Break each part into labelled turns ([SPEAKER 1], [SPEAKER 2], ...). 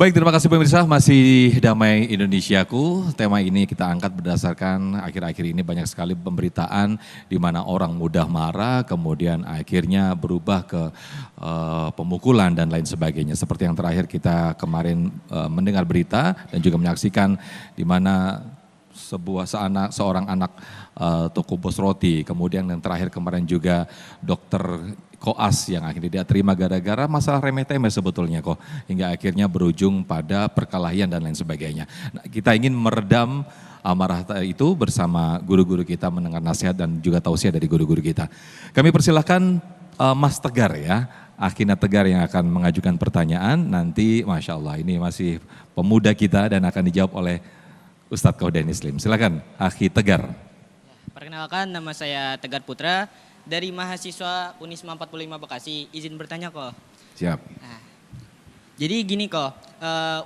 [SPEAKER 1] Baik, terima kasih pemirsa, masih Damai Indonesiaku. Tema ini kita angkat berdasarkan akhir-akhir ini banyak sekali pemberitaan di mana orang mudah marah, kemudian akhirnya berubah ke pemukulan dan lain sebagainya. Seperti yang terakhir kita kemarin mendengar berita dan juga menyaksikan di mana seorang anak toko bos roti, kemudian yang terakhir kemarin juga dokter koas yang akhirnya dia terima gara-gara masalah remeh-temeh sebetulnya kok, hingga akhirnya berujung pada perkelahian dan lain sebagainya. Nah, kita ingin meredam amarah itu bersama guru-guru kita, mendengar nasihat dan juga tausiah dari guru-guru kita. Kami persilahkan Mas Tegar ya, Akhina Tegar yang akan mengajukan pertanyaan. Nanti Masya Allah ini masih pemuda kita dan akan dijawab oleh Ustadz Qaudani Slim. Silakan Akhi Tegar.
[SPEAKER 2] Perkenalkan, nama saya Tegar Putra dari mahasiswa Unisma 45 Bekasi. Izin bertanya kok.
[SPEAKER 1] Siap.
[SPEAKER 2] Nah, jadi gini kok,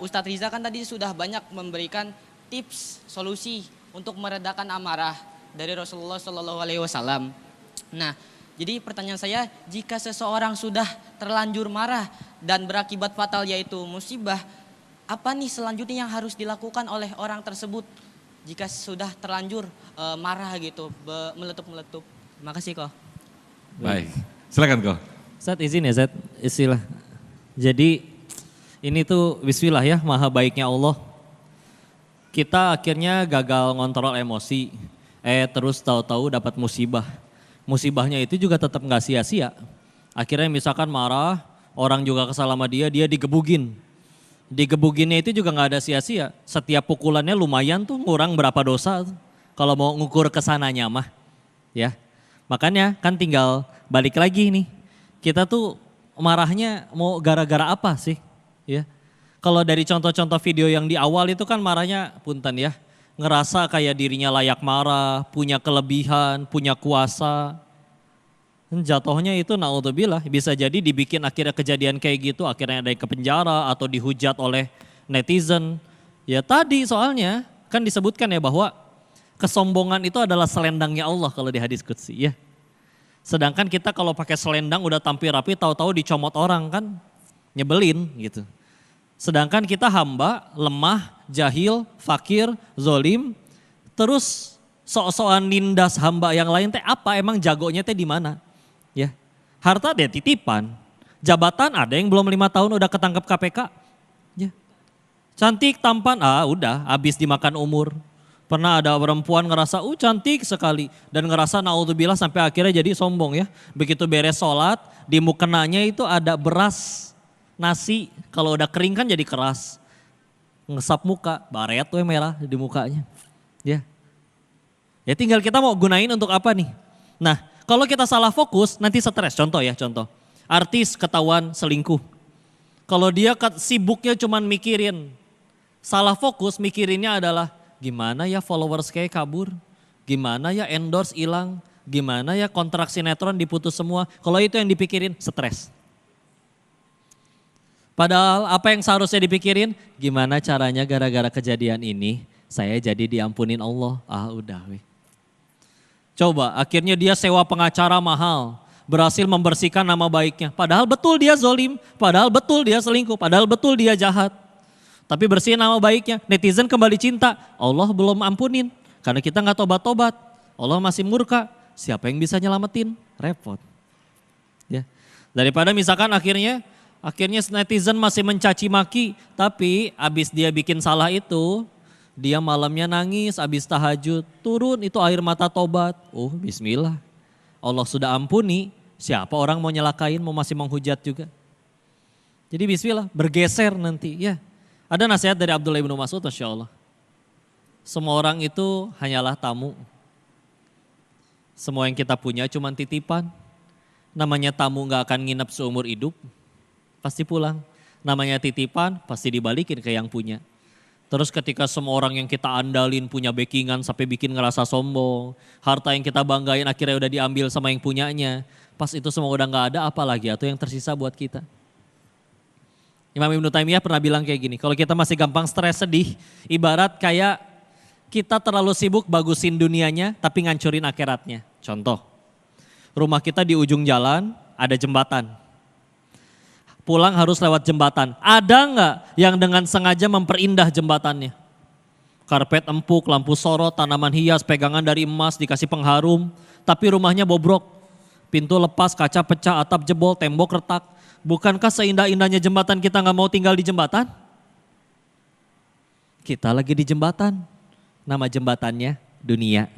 [SPEAKER 2] Ustadz Riza kan tadi sudah banyak memberikan tips solusi untuk meredakan amarah dari Rasulullah Shallallahu Alaihi Wasallam. Nah, jadi pertanyaan saya, jika seseorang sudah terlanjur marah dan berakibat fatal yaitu musibah, apa nih selanjutnya yang harus dilakukan oleh orang tersebut jika sudah terlanjur marah gitu, meletup-meletup? Terima kasih kok.
[SPEAKER 1] Baik, silakan kok.
[SPEAKER 3] Ustadz izin ya Ustadz, istilah. Jadi ini tuh bismillah ya, maha baiknya Allah. Kita akhirnya gagal ngontrol emosi, terus tahu-tahu dapat musibah. Musibahnya itu juga tetap nggak sia-sia. Akhirnya misalkan marah, orang juga kesal sama dia digebugin. Digebuginnya itu juga nggak ada sia-sia. Setiap pukulannya lumayan tuh, ngurang berapa dosa tuh. Kalau mau ngukur kesananya mah, ya. Makanya kan tinggal balik lagi nih. Kita tuh marahnya mau gara-gara apa sih? Ya. Kalau dari contoh-contoh video yang di awal itu kan marahnya punten ya. Ngerasa kayak dirinya layak marah, punya kelebihan, punya kuasa. Jatuhnya itu naudzubillah, bisa jadi dibikin akhirnya kejadian kayak gitu, akhirnya ada yang ke penjara atau dihujat oleh netizen. Ya tadi soalnya kan disebutkan ya bahwa kesombongan itu adalah selendangnya Allah kalau di hadis qudsi ya. Sedangkan kita kalau pakai selendang udah tampil rapi, tahu-tahu dicomot orang kan nyebelin gitu. Sedangkan kita hamba, lemah, jahil, fakir, zolim, terus sok-sokan nindas hamba yang lain teh apa, emang jagonya teh di mana? Ya. Harta dia titipan, jabatan ada yang belum 5 tahun udah ketangkep KPK. Ya. Cantik, tampan, udah habis dimakan umur. Pernah ada perempuan ngerasa cantik sekali dan ngerasa naudzubillah sampai akhirnya jadi sombong ya. Begitu beres sholat, di mukenanya itu ada beras nasi, kalau udah kering kan jadi keras. Ngesap muka, baret tuh yang merah di mukanya. Ya. Ya tinggal kita mau gunain untuk apa nih? Nah, kalau kita salah fokus nanti stres. Contoh ya, contoh. Artis ketahuan selingkuh. Kalau dia sibuknya cuman mikirin, salah fokus mikirinnya adalah gimana ya followers kayak kabur, gimana ya endorse hilang, gimana ya kontrak sinetron diputus semua. Kalau itu yang dipikirin, stres. Padahal apa yang seharusnya dipikirin, gimana caranya gara-gara kejadian ini saya jadi diampunin Allah. Udah weh. Coba akhirnya dia sewa pengacara mahal, berhasil membersihkan nama baiknya. Padahal betul dia zolim, padahal betul dia selingkuh, padahal betul dia jahat. Tapi bersihin nama baiknya, netizen kembali cinta, Allah belum ampunin. Karena kita nggak tobat-tobat, Allah masih murka, siapa yang bisa nyelamatin? Repot. Ya. Daripada misalkan akhirnya netizen masih mencaci maki, tapi abis dia bikin salah itu, dia malamnya nangis, abis tahajud, turun itu air mata tobat. Bismillah, Allah sudah ampuni, siapa orang mau nyelakain, mau masih menghujat juga. Jadi bismillah, bergeser nanti ya. Ada nasihat dari Abdullah bin Mas'ud, Masya Allah. Semua orang itu hanyalah tamu. Semua yang kita punya cuma titipan. Namanya tamu gak akan nginep seumur hidup, pasti pulang. Namanya titipan, pasti dibalikin ke yang punya. Terus ketika semua orang yang kita andalin punya backingan sampai bikin ngerasa sombong. Harta yang kita banggain akhirnya udah diambil sama yang punyanya. Pas itu semua udah gak ada, apa lagi atau yang tersisa buat kita. Imam Ibnu Taimiyah pernah bilang kayak gini, kalau kita masih gampang stres sedih, ibarat kayak kita terlalu sibuk bagusin dunianya tapi ngancurin akhiratnya. Contoh, rumah kita di ujung jalan ada jembatan. pulang harus lewat jembatan. Ada nggak yang dengan sengaja memperindah jembatannya? Karpet empuk, lampu sorot, tanaman hias, pegangan dari emas, dikasih pengharum. Tapi rumahnya bobrok. Pintu lepas, kaca pecah, atap jebol, tembok retak. Bukankah seindah-indahnya jembatan kita nggak mau tinggal di jembatan? Kita lagi di jembatan. Nama jembatannya dunia.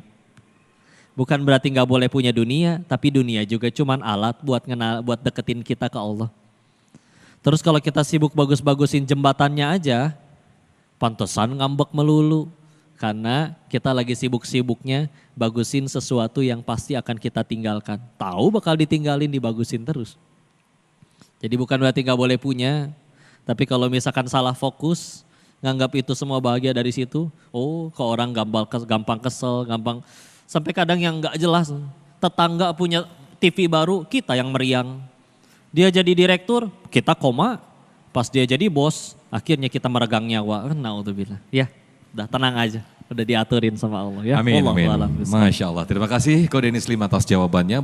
[SPEAKER 3] Bukan berarti nggak boleh punya dunia, tapi dunia juga cuman alat buat deketin kita ke Allah. Terus kalau kita sibuk bagus-bagusin jembatannya aja, pantesan ngambek melulu. Karena kita lagi sibuk-sibuknya bagusin sesuatu yang pasti akan kita tinggalkan. Tahu bakal ditinggalin, dibagusin terus. Jadi bukan berarti gak boleh punya. Tapi kalau misalkan salah fokus, nganggap itu semua bahagia dari situ. Oh, ke orang gampang kesel, gampang. Sampai kadang yang gak jelas. Tetangga punya TV baru, kita yang meriang. Dia jadi direktur, kita koma. Pas dia jadi bos, akhirnya kita meregang nyawa. Naudzubillah. Ya, udah tenang aja. Udah diaturin sama Allah ya.
[SPEAKER 1] Amin,
[SPEAKER 3] Wallahu
[SPEAKER 1] amin.
[SPEAKER 3] a'lam bishawab.
[SPEAKER 1] Masya Allah. Terima kasih Ko Denis Lim atas jawabannya.